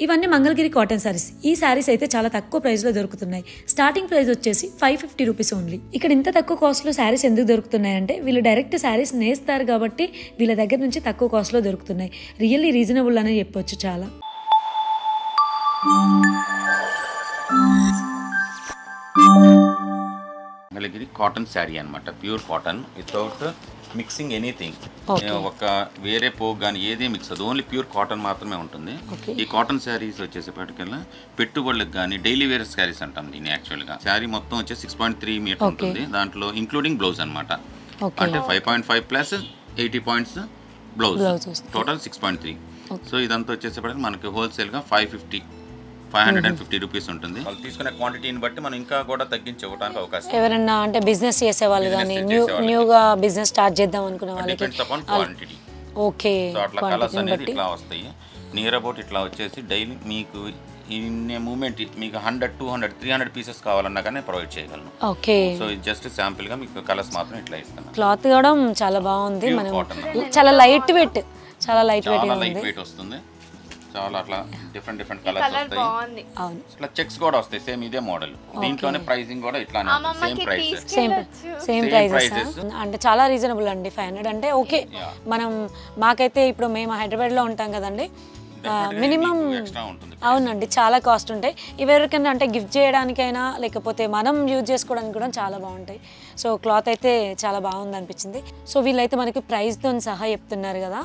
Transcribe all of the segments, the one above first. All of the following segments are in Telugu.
ఇవన్నీ మంగళగిరి కాటన్ సారీస్. ఈ సారీస్ అయితే చాలా తక్కువ ప్రైస్ లో దొరుకుతున్నాయి. స్టార్టింగ్ ప్రైస్ వచ్చేసి 550 రూపీస్ ఓన్లీ. ఇక్కడ ఇంత తక్కువ కాస్ట్ లో సారీస్ ఎందుకు దొరుకుతున్నాయి అంటే వీళ్ళు డైరెక్ట్ సారీస్ నేస్తారు కాబట్టి వీళ్ళ దగ్గర నుంచి తక్కువ కాస్ట్ లో దొరుకుతున్నాయి. రియల్లీ రీజనబుల్ అనే చెప్పొచ్చు. చాలా మంగళగిరి కాటన్ శారీ అనమాట, pure cotton without mixing anything. ఒక వేరే పోగు కానీ ఏదే మిక్స్ అది, ఓన్లీ ప్యూర్ కాటన్ మాత్రమే ఉంటుంది. ఈ కాటన్ శారీస్ వచ్చేసేపటికల్లా పెట్టుబడులకు కానీ డైలీ వేర్ శారీస్ అంటాం దీన్ని. యాక్చువల్గా శారీ మొత్తం వచ్చి 6.3 మీటర్ ఉంటుంది, దాంట్లో ఇంక్లూడింగ్ బ్లౌజ్ అనమాట. అంటే 5.5 plus 80 points blouse, total 6.3. So ఇదంతా వచ్చేసేపటికి మనకి హోల్సేల్గా 550 రూపీస్ ఉంటుంది. వాళ్ళు తీసుకునే క్వాంటిటీని బట్టి మనం ఇంకా కూడా తగ్గించి ఇవ్వడానికి అవకాశం. ఎవరన్నా అంటే బిజినెస్ చేసే వాళ్ళు కానీ న్యూగా బిజినెస్ స్టార్ట్ చేద్దాం అనుకునే వాళ్ళకి ఓకే. సో అట్లా కలర్స్ అనేది ఇట్లా వస్తాయి. నియర్ అబౌట్ ఇట్లా వచ్చేసి డైలీ మీకు ఇన్ని మూమెంట్ మీకు 100, 200, 300 పీసెస్ కావాలన్నా కానీ ప్రొవైడ్ చేయగలను. ఓకే. సో ఇది జస్ట్ శాంపుల్ గా మీకు కలర్స్ మాత్రం ఇట్లా ఇస్తాను. క్లాత్ కూడా చాలా బాగుంది. మనం చాలా లైట్ వెయిట్, చాలా లైట్ వెయిట్ వస్తుంది. చాలా అట్లా డిఫరెంట్ కలర్స్ వస్తాయి. ఇట్లా చెక్స్ కూడా వస్తాయి, సేమ్ ఇదే మోడల్. దీంట్లోనే ప్రైసింగ్ కూడా ఇట్లానే సేమ్ ప్రైసెస్. అంటే చాలా రీజనబుల్ అండి. 500 అంటే ఓకే. మనం మాకైతే ఇప్పుడు మేము హైదరాబాద్ లో ఉంటాం కదండి, మినిమం అవునండి చాలా కాస్ట్ ఉంటాయి. ఇవి ఎవరికైనా అంటే గిఫ్ట్ చేయడానికైనా లేకపోతే మనం యూజ్ చేసుకోవడానికి కూడా చాలా బాగుంటాయి. సో క్లాత్ అయితే చాలా బాగుంది అనిపించింది. సో వీళ్ళైతే మనకి ప్రైస్తో సహా చెప్తున్నారు కదా,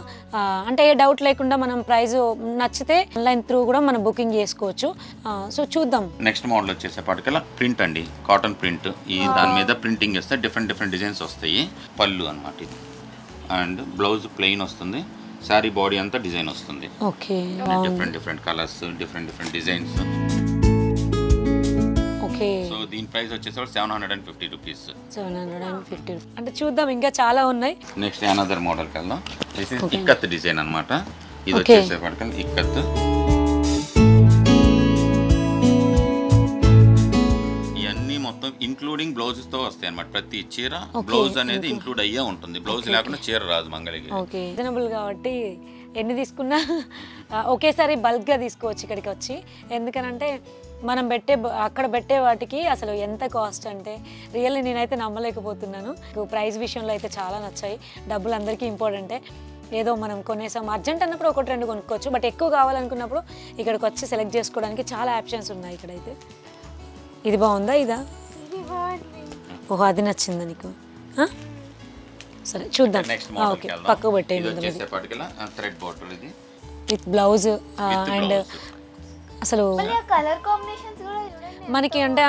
అంటే ఏ డౌట్ లేకుండా మనం ప్రైస్ నచ్చితే ఆన్లైన్ త్రూ కూడా మనం బుకింగ్ చేసుకోవచ్చు. సో చూద్దాం. నెక్స్ట్ మోడల్ వచ్చేసేపటికల్లా ప్రింట్ అండి, కాటన్ ప్రింట్. ఈ దాని మీద ప్రింటింగ్ చేస్తే డిఫరెంట్ డిజైన్స్ వస్తాయి. పళ్ళు అనమాట ఇది, అండ్ బ్లౌజ్ ప్లెయిన్ వస్తుంది. సారీ బాడీ అంతా డిజైన్ వస్తుంది. Okay. Different colours, different designs. Okay. So దీని ప్రైస్ వచ్చేసి 750 రూపీస్. 750 అంటే చూద్దాం, ఇంకా చాలా ఉన్నాయి. నెక్స్ట్ అనదర్ మోడల్ కల్లా దిస్ ఇస్ ఇక్కత్ డిజైన్ అన్నమాట. ఇది వచ్చేసేపటికల్లా ఇక్కత్. మొత్తం ఇంక్లూడింగ్ బ్లౌజెస్ తో వస్తాయి అన్నమాట. ప్రతి చీర బ్లౌజ్ అనేది ఇంక్లూడ్ అయ్యే ఉంటుంది. బ్లౌజ్ లేకుండా చీర రాదు మంగళగిరి. ఓకే. రీజనబుల్ కాబట్టి ఎన్ని తీసుకున్నా ఒకేసారి బల్క్ గా తీసుకోవచ్చు ఇక్కడికి వచ్చి. ఎందుకనంటే మనం అక్కడ పెట్టే వాటికి అసలు ఎంత కాస్ట్ అంటే రియల్లీ నేనైతే నమ్మలేకపోతున్నాను. ప్రైస్ విషయంలో అయితే చాలా నచ్చాయి. డబ్బులు అందరికీ ఇంపార్టెంటే. ఏదో మనం కొనేసాం అర్జెంట్ అన్నప్పుడు 1-2 కొనుక్కోవచ్చు, బట్ ఎక్కువ కావాలనుకున్నప్పుడు ఇక్కడికి వచ్చి సెలెక్ట్ చేసుకోవడానికి చాలా ఆప్షన్స్ ఉన్నాయి ఇక్కడైతే. ఇది బాగుందా? ఇదా? ఓహో, అది నచ్చిందా నీకు? సరే చూద్దాం. ఓకే, పక్కకు పెట్టేయండి. విత్ బ్లౌజ్ అండ్ అసలు మనకి అంటే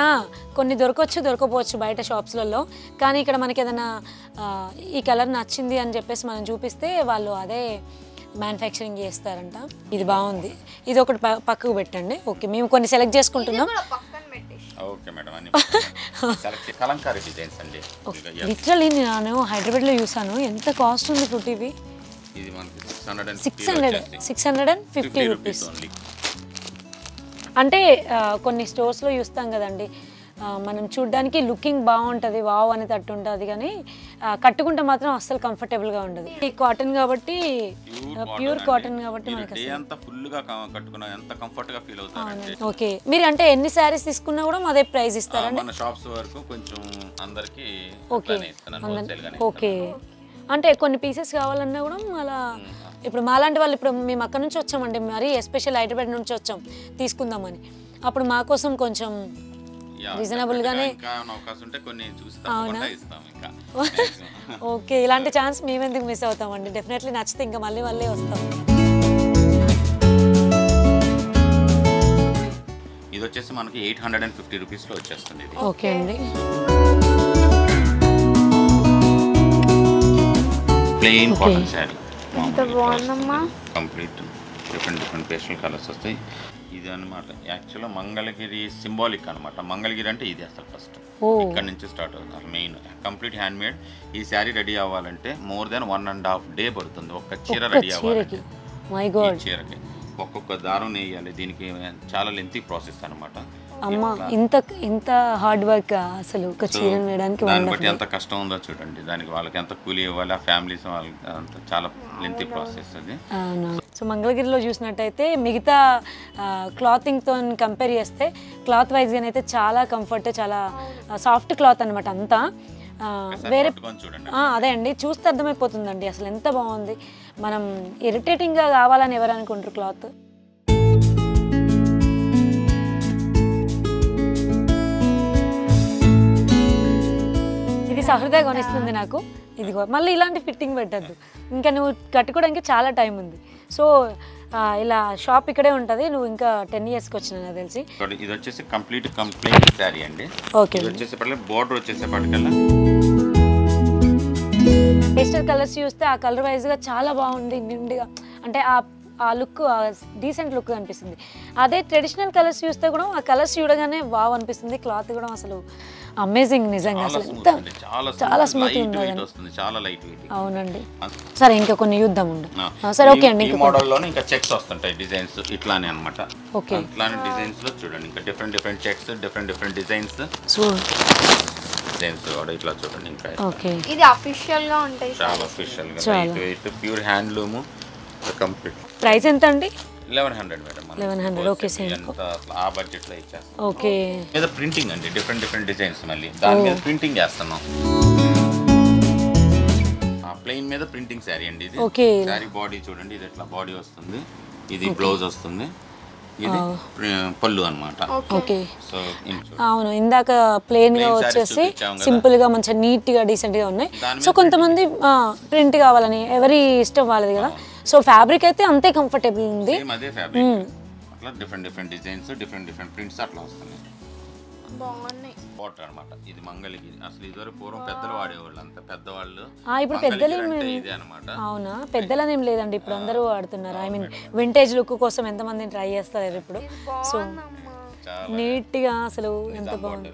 కొన్ని దొరకపోవచ్చు బయట షాప్స్లలో, కానీ ఇక్కడ మనకి ఏదైనా ఈ కలర్ నచ్చింది అని చెప్పేసి మనం చూపిస్తే వాళ్ళు అదే మ్యానుఫ్యాక్చరింగ్ చేస్తారంట. ఇది బాగుంది, ఇది ఒకటి పక్కకు పెట్టండి. ఓకే, మేము కొన్ని సెలెక్ట్ చేసుకుంటున్నాం. ఓకే మేడం, అన్ని సెలెక్ట్ కలంకారీ డిజైన్స్ అండి. లిటరల్లీ నేను హైదరాబాద్ లో చూసాను. ఎంత కాస్ట్ ఉంది ఫుడ్ ఇవి? ఇది మనకి 650 రూపీస్. అంటే కొన్ని స్టోర్స్ లో చూస్తాం కదండి, మనం చూడడానికి లుకింగ్ బాగుంటుంది, వావ్ అని తట్టు ఉంటుంది, కానీ కట్టుకుంటే మాత్రం అస్సలు కంఫర్టబుల్గా ఉండదు. ఈ కాటన్ కాబట్టి, ప్యూర్ కాటన్ కాబట్టి మనకి ఓకే. మీరు అంటే ఎన్ని శారీస్ తీసుకున్నా కూడా అదే ప్రైస్ ఇస్తారండి? ఓకే. అంటే కొన్ని పీసెస్ కావాలన్నా కూడా అలా. ఇప్పుడు మాలాంటి వాళ్ళు, ఇప్పుడు మేము అక్కడ నుంచి వచ్చామండి, మరి ఎస్పెషల్ హైదరాబాద్ నుంచి వచ్చాం తీసుకుందామని. అప్పుడు మా కోసం కొంచెం రీజనబుల్ గానే. అవునా? ఓకే, ఇలాంటి ఛాన్స్ మేమెందుకు మిస్ అవుతామండి. డెఫినెట్లీ నచ్చితే ఇంకా మళ్ళీ వస్తాం. ఇది వచ్చేసి మనకి 850 రూపీస్ లో వచ్చేస్తుంది. ఓకే అండి. Plain cotton sari, complete different pastel colours వస్తాయి. ఇది అనమాట యాక్చువల్గా మంగళగిరి సింబాలిక్ అనమాట. మంగళగిరి అంటే ఇది అసలు ఫస్ట్ ఇక్కడ నుంచి స్టార్ట్ అవుతుంది. Main complete hand made. ఈ శారీ రెడీ అవ్వాలంటే మోర్ దెన్ 1.5 డే పడుతుంది. ఒక్క చీర రెడీ అవ్వాలంటే చీరకి ఒక్కొక్క దారం వేయాలి. దీనికి చాలా లెంతీ ప్రాసెస్ అనమాట. అమ్మా, ఇంత హార్డ్ వర్క్ అసలు ఒక చీర వేయడానికి. దాన్ని బట్టి ఎంత కష్టం ఉందో చూడండి. దానికి వాళ్ళకి ఎంత కూలీ ఇవ్వాలి, ఆ ఫ్యామిలీస్ వాళ్ళకి అంత చాలా లెంతీ ప్రాసెస్ అది. సో మంగళగిరిలో చూసినట్టయితే మిగతా క్లాతింగ్తో కంపేర్ చేస్తే క్లాత్ వైజ్గానైతే చాలా కంఫర్ట్, చాలా సాఫ్ట్ క్లాత్ అనమాట అంతా. వేరే అదే అండి, చూస్తే అర్థమైపోతుందండి అసలు ఎంత బాగుంది. మనం ఇరిటేటింగ్గా కావాలని ఎవరు అనుకుంటారు క్లాత్. ఇది సహృదయ కొనిస్తుంది నాకు. ఇదిగో మళ్ళీ ఇలాంటి ఫిట్టింగ్ పెట్టద్దు, ఇంకా నువ్వు కట్టుకోవడానికి చాలా టైం ఉంది. సో ఇలా షాప్ ఇక్కడే ఉంటుంది. నువ్వు ఇంకా 10 yearsకి వచ్చినా నాకు తెలిసి. ఇది వచ్చేసి కంప్లీట్ శారీ అండి. ఓకే, వచ్చేసి బోర్డర్ వచ్చేసేపటికల్లా పేస్టల్ కలర్స్ చూస్తే ఆ కలర్ వైజ్గా చాలా బాగుంది, నిండుగా అంటే ఆ లుక్ డీసెంట్ లుక్ అనిపిస్తుంది. అదే ట్రెడిషనల్ కలర్స్ చూస్తే కూడా ఆ కలర్స్ చూడగానే వావ్ అనిపిస్తుంది. క్లాత్ కూడా అసలు అమేజింగ్, నిజంగా అసలు ఎంత చాలా స్మూత్ ఉంది. అవునండి. సరే ఇంకా కొన్ని చూద్దాం ఉండు. సరే ఓకే అండి. ఈ మోడల్లోనే ఇంకా చెక్స్ వస్తుంటాయి, డిజైన్స్ ఇట్లానే అన్నమాట. ఓకే, ఇట్లానే డిజైన్స్ లో చూడండి ఇంకా డిఫరెంట్ చెక్స్, డిఫరెంట్ డిజైన్స్ కూడా ఇట్లా చూడండి. ఇంకా ఓకే, ఇది అఫీషియల్ గా ఉంటాయి, చాలా అఫీషియల్ గా light weight pure handloom complete. Price ఎంత అండి? 1100 మేడం. 1100. ఓకే, సేమ్ ఆ బడ్జెట్ లో ఇచ్చేస్తాం. ఓకే, మీద ప్రింటింగ్ అండి, డిఫరెంట్ డిజైన్స్ మళ్ళీ దాని మీద ప్రింటింగ్ చేస్తున్నాం. ప్లెయిన్ మీద ప్రింటింగ్ శారీ అండి ఇది. ఓకే, శారీ బాడీ చూడండి, ఇది ఇట్లా బాడీ వస్తుంది, ఇది బ్లౌజ్ వస్తుంది, ఇది పళ్ళు అన్నమాట. ఓకే, అవును ఇందాక ప్లెయిన్ గా వచ్చేసి సింపుల్ గా మంచిగా నీట్ గా డీసెంట్ గా ఉన్నాయి. సో కొంతమంది ప్రింట్ కావాలని ఎవరి ఇష్టం వాళ్ళది కదా. సో ఫ్యాబ్రిక్ అయితే అంతే కంఫర్టబుల్ ఉంది. అదే ఫ్యాబ్రిక్, అట్లా డిఫరెంట్ డిజైన్స్, డిఫరెంట్ ప్రింట్స్ అట్లా వస్తున్నాయి. బాగున్నాయి. బాటర్ అన్నమాట. ఇది మంగళగిరి. అసలు ఇదివరకు పూర్వం పెద్దలు వాడేవాళ్ళు, అంత పెద్దవాళ్ళు. ఇప్పుడు పెద్దలు ఇదే అన్నమాట. అవునా, పెద్దలనేం లేదండి, ఇప్పుడు అందరూ వాడుతున్నారు. ఐ మీన్ వింటేజ్ లుక్ కోసం ఎంతమంది ట్రై చేస్తారు ఇప్పుడు. సో నీట్ గా అసలు ఎంత బాగుంది.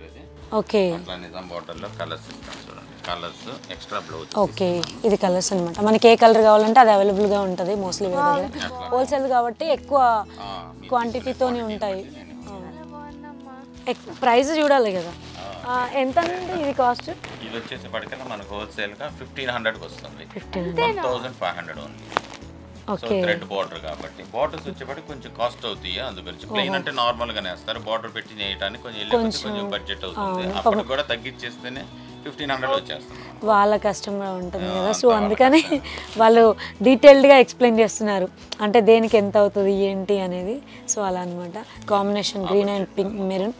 ఓకే, నిజాం బార్డర్ లో కలర్స్ చూడండి, కలర్స్ ఎక్స్ట్రా బ్లౌజ్. ఓకే, ఇది కలర్స్ అన్నమాట. మనకి ఏ కలర్ కావాలంటే అది అవైలబుల్ గా ఉంటుంది. మోస్ట్లీ వీళ్ళ దగ్గర హోల్సేల్ కాబట్టి ఎక్కువ క్వాంటిటీతోనే ఉంటాయి. ప్రైస్ చూడాలి కదా. ఎంత అండి ఇది కాస్ట్? ఇది వచ్చేసి పడికల్లా మనకు హోల్సేల్ గా 1500కి వస్తుంది. 1500 ఓన్లీ. సో థ్రెడ్ బార్డర్ కాబట్టి బార్డర్స్ వచ్చేప్పటికి కొంచెం కాస్ట్ అవుతాయి. అందుగురించి ప్లెయిన్ అంటే నార్మల్ గానే వేస్తారు, బార్డర్ పెట్టి చేయడానికి కొంచెం బడ్జెట్ అవుతుంది. అప్పుడు కూడా తగ్గించేస్తేనే 1500 వచ్చేస్తుంది. వాళ్ళ కష్టం కూడా ఉంటుంది కదా. సో అందుకని వాళ్ళు డీటెయిల్డ్గా ఎక్స్ప్లెయిన్ చేస్తున్నారు, అంటే దేనికి ఎంత అవుతుంది ఏంటి అనేది. సో అలా అనమాట. Combination green and pink maroon.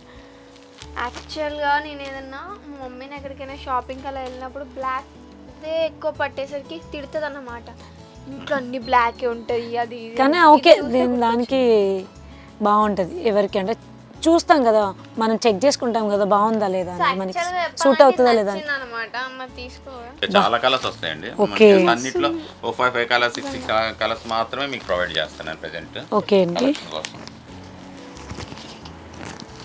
యాక్చువల్గా నేను ఏదన్నా మా మమ్మీని ఎక్కడికైనా షాపింగ్కి అలా వెళ్ళినప్పుడు బ్లాక్ అదే ఎక్కువ పట్టేసరికి తిడుతుంది అన్నమాట. ఇంట్లో అన్ని బ్లాకే ఉంటుంది అది. కానీ ఓకే, దానికి బాగుంటుంది ఎవరికి అంటే చూస్తాం కదా, మనం చెక్ చేసుకుంటాం కదా బాగుందా లేదా, మనకి సూట్ అవుతుందా లేదా అన్నమాట. అమ్మ తీసుకో. చాలా కలర్స్ వస్తాయండి అన్నిట్లో. 5 కలర్స్ 6 కలర్స్ మాత్రమే మీకు ప్రొవైడ్ చేస్తాను ప్రెజెంట్. ఓకే అండి.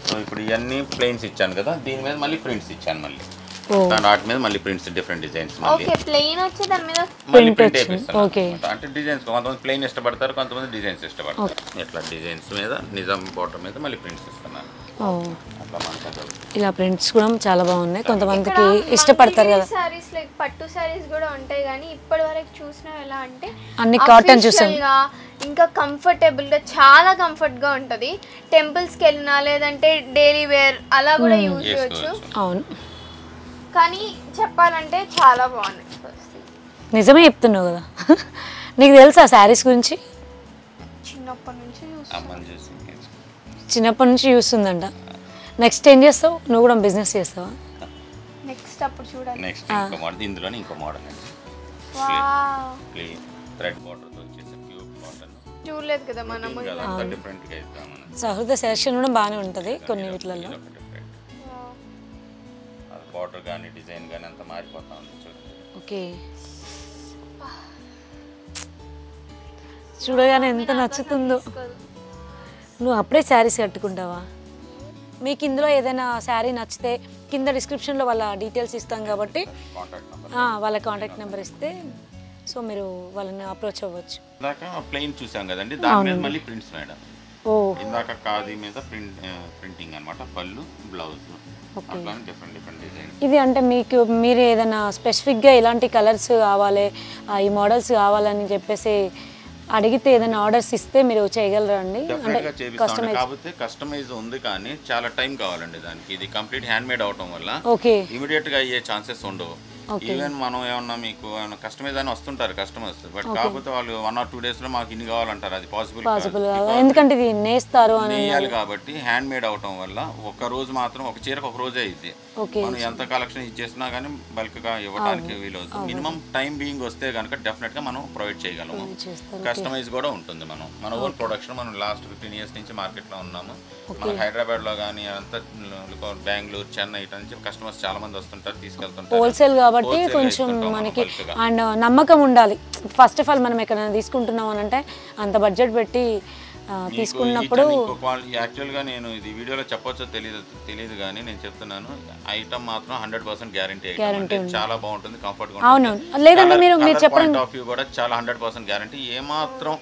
సో ఇప్పుడు ఇవన్నీ ప్లెయిన్స్ ఇచ్చాను కదా, దీని మీద మళ్ళీ ప్రింట్స్ ఇచ్చాను. మళ్ళీ వాటి మీద మళ్ళీ ప్రింట్స్ డిఫరెంట్ డిజైన్స్ మళ్ళీ ప్లెయిన్ వచ్చి దాని మీద ప్రింట్ వేపిస్తాను. అంటే డిజైన్స్ కొంతమంది ప్లెయిన్ ఇష్టపడతారు, కొంతమంది డిజైన్స్ ఇష్టపడతారు. ఇట్లా డిజైన్స్ మీద నిజాం బార్డర్ మీద మళ్ళీ ప్రింట్స్ ఇస్తున్నాను. ఇలా ప్రింట్స్ కూడా చాలా బాగున్నాయి, కొంతమందికి ఇష్టపడతారు కదా. సారీస్ లైక్ పట్టు సారీస్ కూడా ఉంటాయి కానీ ఇప్పటి వరకు చూసినా ఎలా అంటే అన్ని కాటన్ చూసాం. ఇంకా కంఫర్టబుల్ గా, చాలా కంఫర్ట్ గా ఉంటది. టెంపుల్స్ కి వెళ్ళినా లేదంటే డైలీ వేర్ అలా కూడా యూజ్ చేయొచ్చు. అవును, కానీ చెప్పాలంటే చాలా బాగున్నాయి. నిజమే చెప్తున్నావు కదా. నీకు తెలుసా శారీస్ గురించి? చిన్నప్పటి నుంచి చూస్తుందంట. నెక్స్ట్ ఏం చేస్తావు? నువ్వు కూడా బిజినెస్ చేస్తావా? నెక్స్ట్ అప్పుడు చూడాలి. నెక్స్ట్ ఇంకో మోడల్, ఇందులోనే ఇంకో మోడల్ అండి. ప్లెయిన్ థ్రెడ్ బార్డర్ తో వచ్చేసి ప్యూర్ కాటన్. చూడలేదు కదా మనం. డిఫరెంట్ గా ఇద్దాం మనం. సహృదయ సెలక్షన్ కూడా బాగానే ఉంటుంది కొన్ని వీటిలలో. బార్డర్ కానీ డిజైన్ కానీ అంతా మారిపోతా ఉంది చూడండి. ఓకే, చూడగానే ఎంత నచ్చుతుందో. నువ్వు అప్పుడే శారీస్ కట్టుకుంటావా? మీకు ఇందులో ఏదైనా శారీ నచ్చితే కింద డిస్క్రిప్షన్లో వాళ్ళ డీటెయిల్స్ ఇస్తాం కాబట్టి వాళ్ళ కాంటాక్ట్ నెంబర్ ఇస్తే సో మీరు వాళ్ళని అప్రోచ్ అవ్వచ్చు. ఇందాక ప్లెయిన్ చూసాం కదండి, దాని మీద మళ్ళీ ప్రింట్స్ మేడం. ఇందాక ఖాదీ మీద ప్రింటింగ్ అన్నమాట, పళ్ళు బ్లౌజ్. ఇది అంటే మీరు ఏదైనా స్పెసిఫిక్గా ఇలాంటి కలర్స్ కావాలి, ఈ మోడల్స్ కావాలని చెప్పేసి అడిగితే ఏదైనా ఆర్డర్స్ ఇస్తే మీరు చేయగలరా అండి? డెఫినెట్గా చేపిస్తాం. కాకపోతే కస్టమైజ్ ఉంది కానీ చాలా టైం కావాలండి దానికి. ఇది కంప్లీట్ హ్యాండ్ మేడ్ అవటం వల్ల ఓకే ఇమీడియట్గా అయ్యే ఛాన్సెస్ ఉండవు. ఈవెన్ మనం ఏమన్నా మీకు ఏమన్నా కస్టమైజ్ అని వస్తుంటారు కస్టమర్స్, బట్ కాకపోతే వాళ్ళు 1 or 2 daysలో మాకు ఇన్ని కావాలంటారు. అది పాసిబుల్ ఎందుకంటే ఇది నేస్తారు అని నేయాలి కాబట్టి హ్యాండ్ మేడ్ అవటం వల్ల ఒక రోజు మాత్రం ఒక చీరకు ఒక రోజే అయింది. మనం ఎంత కలెక్షన్ ఇచ్చేసినా కానీ బల్క్గా ఇవ్వడానికి వీలవుతుంది. మినిమం టైం బీయింగ్ వస్తే కనుక డెఫినెట్గా మనం ప్రొవైడ్ చేయగలము. కస్టమైజ్ కూడా ఉంటుంది. మన ఓన్ ప్రొడక్షన్. మనం లాస్ట్ 15 years నుంచి మార్కెట్లో ఉన్నాము. మన హైదరాబాద్లో కానీ అంతా బెంగళూరు, చెన్నై ఇటు నుంచి కస్టమర్స్ చాలా మంది వస్తుంటారు, తీసుకెళ్తుంటారు. హోల్సేల్ కాబట్టి కొంచెం మనకి అండ్ నమ్మకం ఉండాలి. ఫస్ట్ ఆఫ్ ఆల్ మనం ఎక్కడైనా తీసుకుంటున్నాం అని అంటే అంత బడ్జెట్ పెట్టి తీసుకున్నప్పుడు యాక్చువల్గా నేను ఇది వీడియోలో చెప్పొచ్చో తెలియదు కానీ నేను చెప్తున్నాను, ఐటమ్ మాత్రం 100% గ్యారంటీ. చాలా బాగుంటుంది, కంఫర్ట్గా ఉంటుంది. అవును, లేదంటే మీరు చెప్పండి ఆఫ్ వ్యూ కూడా చాలా 100% గ్యారంటీ. ఏమాత్రం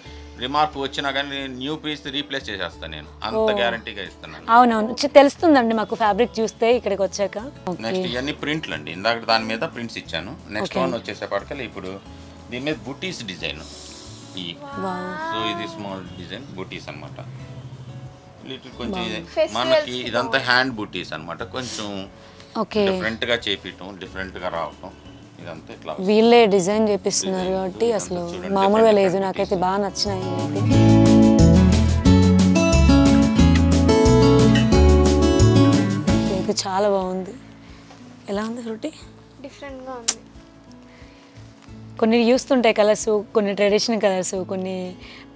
రిమార్క్ వచ్చినా కానీ న్యూ పీస్ రీప్లేస్ చేసేస్తాను నేను, అంత గ్యారంటీగా ఇస్తున్నాను. అవునవును, తెలుస్తుందండి మాకు ఫ్యాబ్రిక్ చూస్తే ఇక్కడికి వచ్చాక. నెక్స్ట్ ఇవన్నీ ప్రింట్లు అండి. ఇందాక దాని మీద ప్రింట్స్ ఇచ్చాను. నెక్స్ట్ వన్ వచ్చేసేపటికల్లా ఇప్పుడు దీని మీద బుటీస్ డిజైన్. సో ఇది స్మాల్ డిజైన్ బుటీస్ అనమాట. లిటిల్ కొంచెం మనకి ఇదంతా హ్యాండ్ బుటీస్ అనమాట. కొంచెం డిఫరెంట్గా చేపించడం, డిఫరెంట్గా రావటం, ఇదంతా ఇట్లా వీళ్ళే డిజైన్ చేపిస్తున్నారు కాబట్టి అసలు మామూలుగా లేదు. నాకైతే బాగా నచ్చినాయి. అయితే చాలా బాగుంది. ఎలా ఉంది ఫ్రూటీ? డిఫరెంట్గా ఉంది. కొన్ని చూస్తుంటాయి కలర్స్, కొన్ని ట్రెడిషనల్ కలర్స్, కొన్ని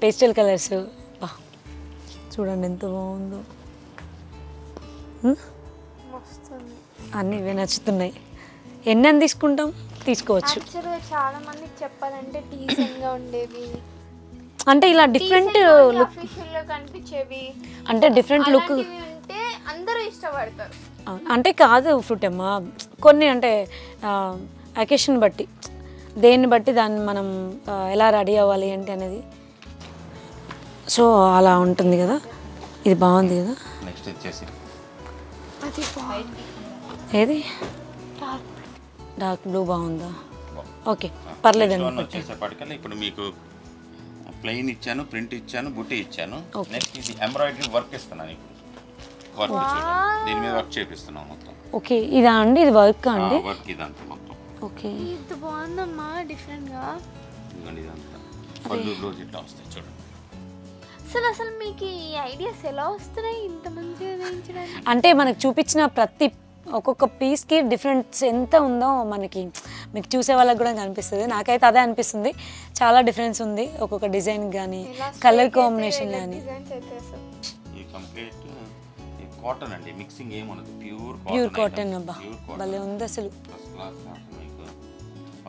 పేస్టల్ కలర్స్. చూడండి ఎంత బాగుందో. అన్నీ ఇవే నచ్చుతున్నాయి. ఎన్ని తీసుకుంటాం, తీసుకోవచ్చు. చాలా మందికి చెప్పాలంటే డీసెంట్గా ఉండేవి, అంటే ఇలా డిఫరెంట్ లుక్ కనిపించేవి, అంటే డిఫరెంట్ లుక్ ఉంటే అందరూ ఇష్టపడతారు. అంటే కాదు ఫ్రూట్ అమ్మా, కొన్ని అంటే అకేషన్ బట్టి, దేన్ని బట్టి దాన్ని మనం ఎలా రెడీ అవ్వాలి ఏంటి అనేది. సో అలా ఉంటుంది కదా. ఇది బాగుంది కదా. నెక్స్ట్ వచ్చేసి ఏది డార్క్ బ్లూ బాగుందా? ఓకే పర్లేదండి. వచ్చేసేపటికల్లా ఇప్పుడు మీకు ప్లెయిన్ ఇచ్చాను, ప్రింట్ ఇచ్చాను, బుట్టి ఇచ్చాను. నెక్స్ట్ ఇది ఎంబ్రాయిడరీ వర్క్ ఇస్తున్నాను. ఇప్పుడు వర్క్ చూడండి, దీని మీద వర్క్ చేపిస్తున్నాం మొత్తం. ఓకే ఇదా అండి, ఇది వర్క్ అండి? వర్క్ ఇదంతా మొత్తం. ఓకే ఇది బాగుందమ్మా, డిఫరెంట్గా. ఇదిగోండి ఇదంతా పళ్ళు బ్లౌజ్ ఇట్లా వస్తాయి చూడండి. అసలు మీకు ఈ ఐడియాస్ ఎలా వస్తున్నాయి ఇంత మంచిగా వేయించడానికి? అంటే మనకు చూపించిన ప్రతి ఒక్కొక్క పీస్కి డిఫరెన్స్ ఎంత ఉందో మనకి మీకు చూసే వాళ్ళకి కూడా కనిపిస్తుంది. నాకైతే అదే అనిపిస్తుంది, చాలా డిఫరెన్స్ ఉంది ఒక్కొక్క డిజైన్ కానీ, కలర్ కాంబినేషన్ కానీ. ఈ కంప్లీట్ కాటన్ అండి, మిక్సింగ్ ఏముండదు, ప్యూర్ కాటన్. అబ్బా భలే ఉంది అసలు.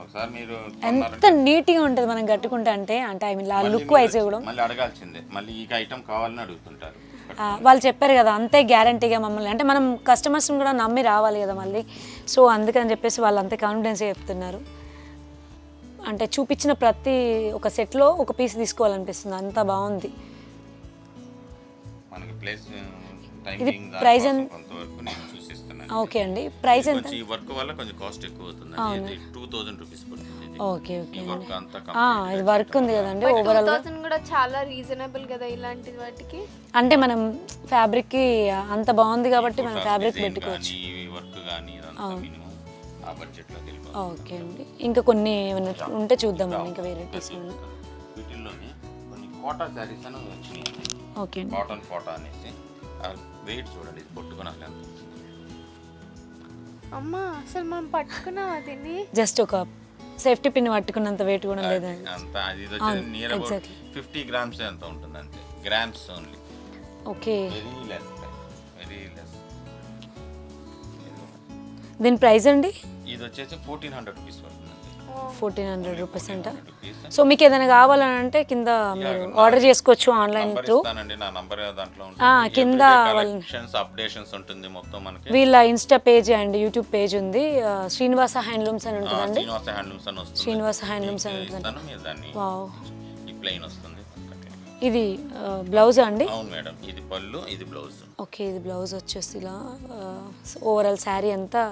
ఒకసారి మీరు ఎంత నీట్గా ఉంటుంది మనం కట్టుకుంటే. అంటే ఐ మీన్ లుక్ వైజ్ కూడా మళ్ళీ అడగాల్సిందే, మళ్ళీ ఈ ఐటమ్ కావాలని అడుగుతుంటారు. వాళ్ళు చెప్పారు కదా అంతే గ్యారంటీగా మమ్మల్ని, అంటే మనం కస్టమర్స్ని కూడా నమ్మి రావాలి కదా మళ్ళీ. సో అందుకని చెప్పేసి వాళ్ళు అంతే కాన్ఫిడెన్స్ చెప్తున్నారు. అంటే చూపించిన ప్రతి ఒక సెట్లో ఒక పీస్ తీసుకోవాలనిపిస్తుంది, అంత బాగుంది. ఇది ప్రైస్ ఓకే అండి, ప్రైస్ ఎంత? ఈ వర్క్ వల్ల కొంచెం కాస్ట్ ఎక్కువ అవుతుంది. 2000 రూపీస్ పడుతుంది. ఓకే ఓకే ఇది వర్క్ ఉంది కదండి. ఓవరాల్ కూడా చాలా రీజనబుల్ కదా ఇలాంటి వాటికి. అంటే మనం ఫ్యాబ్రిక్ కి అంత బాగుంది కాబట్టి మనం ఫ్యాబ్రిక్ పెట్టుకోవచ్చు. ఓకే అండి, ఇంకా కొన్ని ఏమైనా ఉంటే చూద్దాం. ఇంకా వెరైటీస్ వీటిల్లోనే కొన్ని కోటా సారీస్ అని వచ్చినాయి. ఓకే అండి, కాటన్ కోటా అనేసి. వెయిట్ చూడండి, ఇది పట్టుకున్నాను ఎంత. అమ్మా అసలు మనం పట్టుకున్నా దీన్ని జస్ట్ ఒక సేఫ్టీ పిన్ పట్టుకున్నంత వెయిట్ కూడా లేదండి. అంత అది వచ్చేసి నియర్ అబౌట్ 50 grams ఎంత ఉంటుంది అంతే, grams only. Okay very less, very less. దీని ప్రైస్ అండి? ఇది వచ్చేసి 1400 రూపీస్ పడుతుంది. 1400 రూపీస్ అంట. సో మీకు ఏదైనా కావాలని అంటే కింద మీరు ఆర్డర్ చేసుకోవచ్చు ఆన్లైన్ త్రూ. నా నంబర్ దాంట్లో ఉంటుంది. కింద అప్డేషన్స్ ఉంటుంది మొత్తం మనకి. వీళ్ళ Insta page and YouTube page ఉంది, శ్రీనివాస హ్యాండ్లూమ్స్ అని ఉంటుందండి. శ్రీనివాస హ్యాండ్లూమ్స్ అని వస్తుంది. శ్రీనివాస హ్యాండ్లూమ్స్ అని ఉంటుంది. వావ్, ఈ ప్లెయిన్ వస్తుంది. ఇది బ్లౌజా అండి? అవును మేడం, ఇది పళ్ళు, ఇది బ్లౌజ్. ఓకే, ఇది బ్లౌజ్ వచ్చేసి ఇలా ఓవరాల్ శారీ అంతా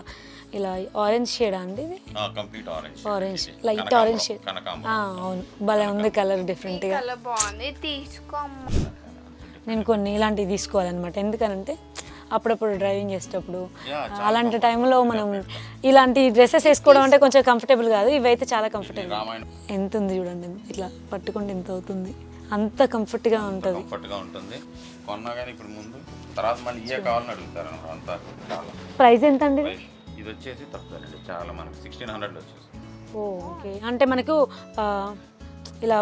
ఇలా ఆరెంజ్ షేడా అండి? ఇది complete orange, orange light orange shade. అవును, భలే ఉంది కలర్ డిఫరెంట్గా. కలర్ బాగుంది, తీసుకో. నేను కొన్ని ఇలాంటివి తీసుకోవాలన్నమాట. ఎందుకనంటే అప్పుడప్పుడు డ్రైవింగ్ చేసేటప్పుడు అలాంటి టైంలో మనం ఇలాంటి డ్రెస్సెస్ వేసుకోవడం అంటే కొంచెం కంఫర్టబుల్ కాదు, ఇవైతే చాలా కంఫర్టబుల్. ఎంత ఉంది చూడండి, ఇట్లా పట్టుకుంటే ఎంత అవుతుంది, అంత కంఫర్ట్గా ఉంటుంది. కొన్నా కానీ ఇప్పుడు ముందు తర్వాత మళ్ళీ ఇయే కావాలని అడుగుతారు అంతా. ప్రైస్ ఎంత అండి? ఇది వచ్చేసి తక్కువేనండి, చాలా మనకి 1600 వచ్చేసి. ఓకే, అంటే మనకు ఇలా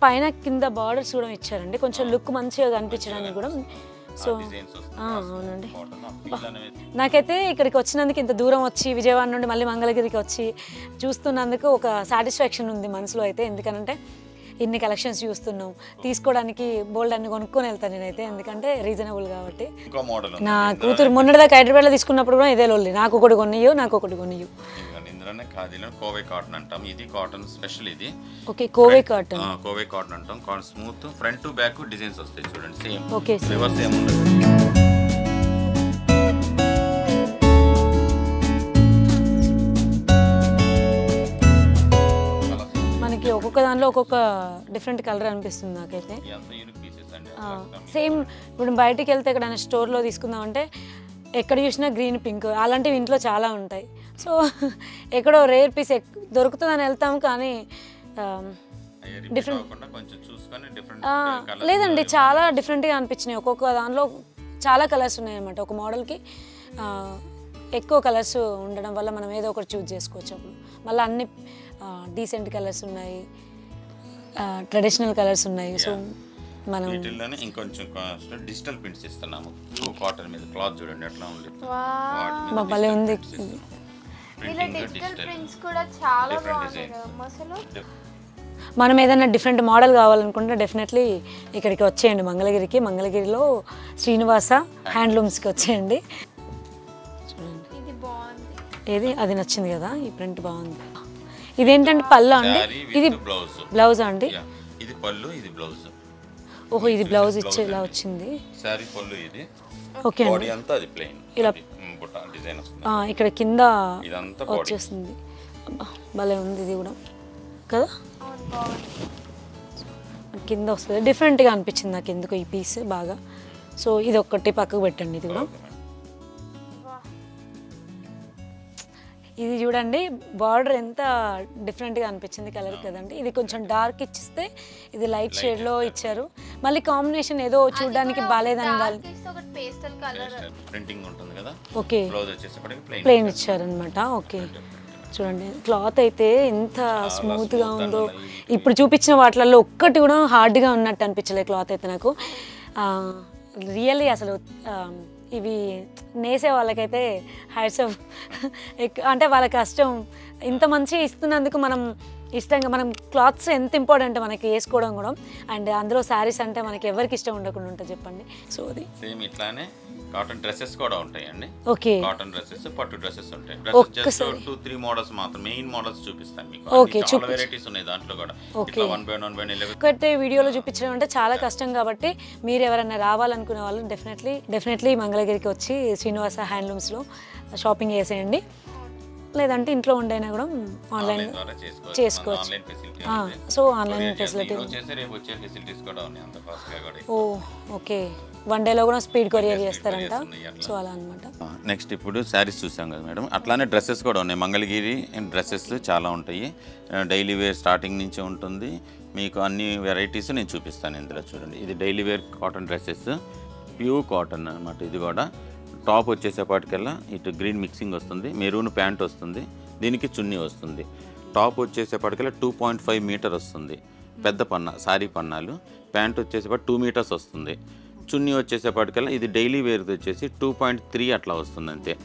పైన కింద బార్డర్స్ కూడా ఇచ్చారండి, కొంచెం లుక్ మంచిగా కనిపించడానికి కూడా. సో అవునండి, నాకైతే ఇక్కడికి వచ్చినందుకు, ఇంత దూరం వచ్చి విజయవాడ నుండి మళ్ళీ మంగళగిరికి వచ్చి చూస్తున్నందుకు ఒక సాటిస్ఫాక్షన్ ఉంది మనసులో అయితే. ఎందుకనంటే ఇన్ని కలెక్షన్స్ చూస్తున్నాం, తీసుకోవడానికి బోల్డ్ అన్ని కొనుక్కొని వెళ్తాను నేనైతే, ఎందుకంటే రీజనబుల్ కాబట్టి. నా కూతురు మొన్నటిదాకా హైదరాబాద్లో తీసుకున్నప్పుడు కూడా ఇదే లోల్లి, నాకు ఒకటి కొనియు, నాకు ఒకటి కొనియు. కోవే కాటన్ అంటాం, ఇది కాటన్ స్పెషల్ ఇది. Okay, Kovai cotton. Kovai cotton అంటాం. Smooth front to back designs వస్తాయి చూడండి, సేమ్. ఓకే, రివర్స్ సేమ్ ఉండదు. మనకి ఒక్కొక్క దానిలో ఒక్కొక్క డిఫరెంట్ కలర్ అనిపిస్తుంది నాకైతే. సేమ్ ఇప్పుడు బయటికి వెళ్తే ఎక్కడైనా స్టోర్లో తీసుకుందామంటే ఎక్కడ చూసినా గ్రీన్, పింక్ అలాంటివి ఇంట్లో చాలా ఉంటాయి. సో ఎక్కడో రేర్ పీస్ దొరుకుతుందని వెళ్తాం, కానీ డిఫరెంట్ లేదండి, చాలా డిఫరెంట్గా అనిపించినాయి. ఒక్కొక్క దానిలో చాలా కలర్స్ ఉన్నాయి అన్నమాట. ఒక మోడల్కి ఎక్కువ కలర్స్ ఉండడం వల్ల మనం ఏదో ఒకటి చూస్ చేసుకోవచ్చు. అప్పుడు మళ్ళీ అన్ని డీసెంట్ కలర్స్ ఉన్నాయి, ట్రెడిషనల్ కలర్స్ ఉన్నాయి. సో మనం వీటిల్లోనే ఇంకొంచెం డిజిటల్ ప్రింట్స్ ఇస్తున్నాము. కాటన్ మీద క్లాత్ చూడండి ఎట్లా ఉంది, భలే ఉంది. ఇలా డిజిటల్ ప్రింట్స్ కూడా చాలా బాగున్నాయి అసలు. మనం ఏదైనా డిఫరెంట్ మోడల్ కావాలనుకుంటే డెఫినెట్లీ ఇక్కడికి వచ్చేయండి, మంగళగిరికి. మంగళగిరిలో శ్రీనివాస హ్యాండ్లూమ్స్కి వచ్చేయండి. చూడండి, ఇది బాగుంది. ఏది అది నచ్చింది కదా, ఈ ప్రింట్ బాగుంది. ఇదేంటంటే పళ్ళు అండి, ఇది బ్లౌజా అండి? ఇది పళ్ళు, ఇది బ్లౌజ్. ఓహో, ఇది బ్లౌజ్ ఇచ్చేలా వచ్చింది. సారీ పళ్ళు ఇది. ఓకే బాడీ అంతా అది ప్లెయిన్, ఇలా బుట్ట డిజైన్ వస్తుంది. ఇక్కడ కింద ఇదంతా వచ్చేస్తుంది. భలే ఉంది ఇది కూడా కదా, కింద వస్తుంది. డిఫరెంట్గా అనిపించింది నాకు ఎందుకు ఈ పీస్ బాగా. సో ఇది ఒక్కటి పక్కకు పెట్టండి. ఇది కూడా ఇది చూడండి, బార్డర్ ఎంత డిఫరెంట్గా అనిపించింది కలర్ కదండి. ఇది కొంచెం డార్క్ ఇచ్చిస్తే ఇది లైట్ షేడ్లో ఇచ్చారు. మళ్ళీ కాంబినేషన్ ఏదో చూడడానికి బాగాలేదని ప్రింటింగ్ ఉంటుంది కదా. ఓకే, బ్లౌజ్ వచ్చేసరికి ప్లెయిన్ ఇచ్చారనమాట. ఓకే, చూడండి క్లాత్ అయితే ఎంత స్మూత్గా ఉందో. ఇప్పుడు చూపించిన వాటిలలో ఒక్కటి కూడా హార్డ్గా ఉన్నట్టు అనిపించలేదు క్లాత్ అయితే నాకు. రియల్లీ అసలు ఇవి నేసే వాళ్ళకైతే హ్యాట్స్ ఆఫ్. అంటే వాళ్ళ కష్టం ఇంత మంచి ఇస్తున్నందుకు మనం ఇష్టంగా, మనం క్లాత్స్ ఎంత ఇంపార్టెంట్ మనకి వేసుకోవడం కూడా. అండ్ అందులో శారీస్ అంటే మనకి ఎవరికి ఇష్టం ఉండకుండా ఉంటుంది చెప్పండి. సో అది సేమ్ ఇట్లానే కాటన్ డ్రెస్సెస్ కూడా ఉంటాయండి. ఓకే, కాటన్ డ్రెస్సెస్, పట్టు డ్రెస్సెస్ ఉంటాయి. డ్రెస్సెస్ జస్ట్ 2-3 మోడల్స్ మాత్రం, మెయిన్ మోడల్స్ చూపిస్తాను మీకు. ఓకే, చాలా వెరైటీస్ ఉన్నాయి దాంట్లో కూడా. ఇట్లా 1 by 1 by 11 ఒకటే వీడియోలో చూపించడం అంటే చాలా కష్టం కాబట్టి మీరు ఎవరైనా రావాలనుకునే వాళ్ళు డెఫినెట్లీ మంగళగిరికి వచ్చి శ్రీనివాస హ్యాండ్లూమ్స్లో షాపింగ్ చేసేయండి. లేదంటే ఇంట్లో ఉండైనా కూడా ఆన్లైన్ చేసుకోవచ్చు. So online facility. ఓ ఓకే, 1 డేలో కూడా స్పీడ్ కొరియర్ చేస్తారంట. సో అలా అనమాట. నెక్స్ట్ ఇప్పుడు శారీస్ చూసాం కదా మేడం, అట్లానే డ్రెస్సెస్ కూడా ఉన్నాయి. మంగళగిరి డ్రెస్సెస్ చాలా ఉంటాయి. డైలీ వేర్ స్టార్టింగ్ నుంచి ఉంటుంది. మీకు అన్ని వెరైటీస్ నేను చూపిస్తాను ఇందులో. చూడండి, ఇది daily wear cotton dresses, pure cotton అనమాట. ఇది కూడా టాప్ వచ్చేసేపాటికల్లా ఇటు గ్రీన్ మిక్సింగ్ వస్తుంది, మెరూన్ ప్యాంట్ వస్తుంది, దీనికి చున్నీ వస్తుంది. టాప్ వచ్చేసేపాటికల్లా 2.5 మీటర్ వస్తుంది, పెద్ద పన్నా సారీ పన్నాలు. ప్యాంట్ వచ్చేసేపాటి 2 మీటర్స్ వస్తుంది. చున్నీ వచ్చేసేపాటికల్లా ఇది డైలీ వేర్ది వచ్చేసి 2.3 అట్లా వస్తుంది అంతే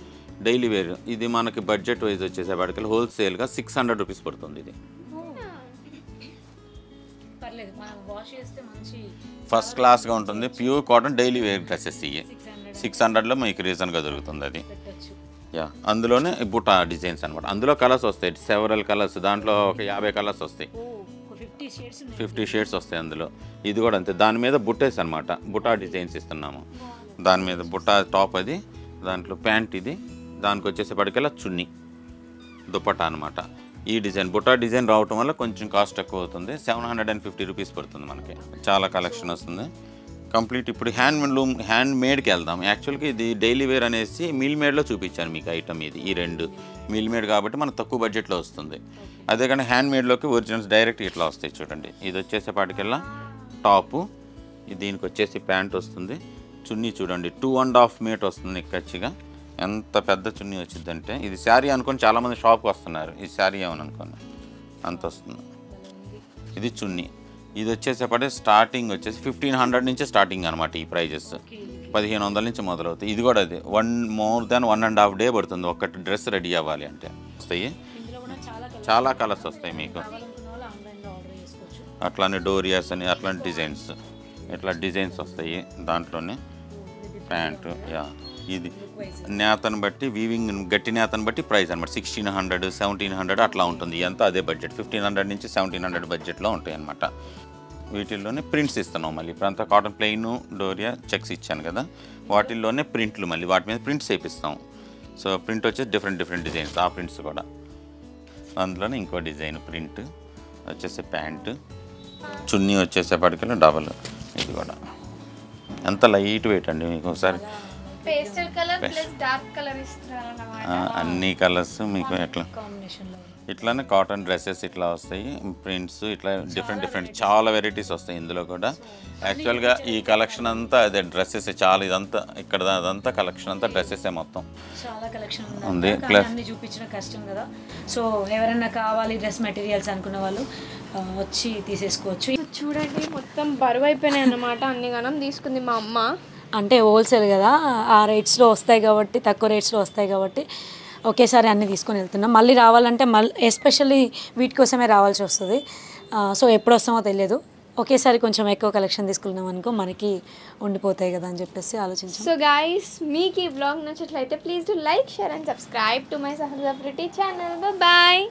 డైలీ వేర్. ఇది మనకి బడ్జెట్ వైజ్ వచ్చేసేపాటికల్లా హోల్సేల్గా 600 రూపీస్ పడుతుంది. ఇది ఫస్ట్ క్లాస్గా ఉంటుంది, pure cotton daily wear dresses. ఇవి 600లో మీకు రీజన్గా దొరుకుతుంది అది. యా, అందులోనే బుట్ట డిజైన్స్ అనమాట. అందులో కలర్స్ వస్తాయి, సెవరల్ కలర్స్. దాంట్లో ఒక 50 కలర్స్ వస్తాయి. 50 షేడ్స్ వస్తాయి అందులో. ఇది కూడా అంతే, దాని మీద బుట్టేస్ అనమాట, బుటా డిజైన్స్ ఇస్తున్నాము. దాని మీద బుటా టాప్ అది, దాంట్లో ప్యాంట్ ఇది, దానికి వచ్చేసేపటికల్లా చున్నీ దుపట్టా అనమాట. ఈ డిజైన్ బుటా డిజైన్ రావటం వల్ల కొంచెం కాస్ట్ ఎక్కువ అవుతుంది. 750 రూపీస్ పడుతుంది మనకి. చాలా కలెక్షన్ వస్తుంది కంప్లీట్. ఇప్పుడు హ్యాండ్ మేడ్కి వెళ్దాం. యాక్చువల్గా ఇది డైలీ వేర్ అనేసి మిల్ మేడ్లో చూపించాను మీకు ఐటమ్. ఇది ఈ రెండు మిల్ మేడ్ కాబట్టి మనకు తక్కువ బడ్జెట్లో వస్తుంది. అదే కానీ హ్యాండ్ మేడ్లోకి ఒరిజినల్స్ డైరెక్ట్ ఇట్లా వస్తాయి చూడండి. ఇది వచ్చేసేపాటికల్లా టాపు, దీనికి వచ్చేసి ప్యాంట్ వస్తుంది. చున్నీ చూడండి 2.5 మీటర్ వస్తుంది ఖచ్చితంగా. ఎంత పెద్ద చున్నీ వచ్చిందంటే ఇది శారీ అనుకొని చాలామంది షాప్కి వస్తున్నారు. ఈ శారీ ఏమని అనుకోండి అంత వస్తుంది. ఇది చున్నీ. ఇది వచ్చేసేపటి స్టార్టింగ్ వచ్చేసి 1500 నుంచి స్టార్టింగ్ అనమాట. ఈ ప్రైజెస్ 1500 నుంచి మొదలవుతాయి. ఇది కూడా అది more than 1.5 డే పడుతుంది ఒక్కటి డ్రెస్ రెడీ అవ్వాలి అంటే. వస్తాయి చాలా కలర్స్ వస్తాయి మీకు. అట్లానే డోరియాస్ అని అట్లాంటి డిజైన్స్, ఇట్లా డిజైన్స్ వస్తాయి. దాంట్లోనే ప్యాంటు ఇది నేతను బట్టి వీవింగ్ గట్టి నేతను బట్టి ప్రైస్ అనమాట. 1600 1700 అట్లా ఉంటుంది. ఎంత అదే బడ్జెట్ 1500 నుంచి 1700 బడ్జెట్లో ఉంటాయి అన్నమాట. వీటిల్లోనే ప్రింట్స్ ఇస్తున్నాం మళ్ళీ. ఇప్పుడు అంతా కాటన్ ప్లెయిన్ డోరియా చెక్స్ ఇచ్చాను కదా, వాటిల్లోనే ప్రింట్లు మళ్ళీ వాటి మీద ప్రింట్స్ వేపిస్తాం. సో ప్రింట్ వచ్చేసి డిఫరెంట్ డిజైన్స్, ఆ ప్రింట్స్ కూడా. అందులోనే ఇంకో డిజైన్ ప్రింట్ వచ్చేసి ప్యాంటు, చున్నీ వచ్చేసేపటికల్లా డబల్. ఇది కూడా ఎంత లైట్ వెయిట్ అండి మీకు. ఒకసారి pastel colour plus dark colour ఇస్తున్నారు అన్నమాట. అన్ని కలర్స్ మీకు ఎట్లా ఇట్లానే కాటన్ డ్రెస్సెస్ ఇట్లా వస్తాయి. ప్రింట్స్ ఇట్లా డిఫరెంట్ చాలా వెరైటీస్ వస్తాయి ఇందులో కూడా. యాక్చువల్గా ఈ కలెక్షన్ అంతా అదే డ్రెస్సెస్ చాలా. ఇదంతా ఇక్కడ అదంతా కలెక్షన్ అంతా డ్రెస్సెస్ మొత్తం చాలా కలెక్షన్ ఉంది. ప్లస్ అన్ని చూపించిన కష్టం కదా. సో ఎవరైనా కావాలి డ్రెస్ మెటీరియల్స్ అనుకున్న వాళ్ళు వచ్చి తీసేసుకోవచ్చు. చూడండి మొత్తం బరువు అయిపోయినాయి అన్నమాట. అన్ని గణం తీసుకుంది మా అమ్మ. అంటే హోల్సేల్ కదా, ఆ రేట్స్లో వస్తాయి కాబట్టి, తక్కువ రేట్స్లో వస్తాయి కాబట్టి ఒకేసారి అన్నీ తీసుకొని వెళ్తున్నాం. మళ్ళీ రావాలంటే ఎస్పెషల్లీ వీటి కోసమే రావాల్సి వస్తుంది. సో ఎప్పుడు వస్తామో తెలియదు. ఒకేసారి కొంచెం ఎక్కువ కలెక్షన్ తీసుకున్నాం అనుకో మనకి ఉండిపోతాయి కదా అని చెప్పేసి ఆలోచించాం. సో గైస్ మీకు ఈ బ్లాగ్ నచ్చినట్లయితే please do like, share and subscribe to my సహజ ప్రిటీ ఛానల్. బాయ్.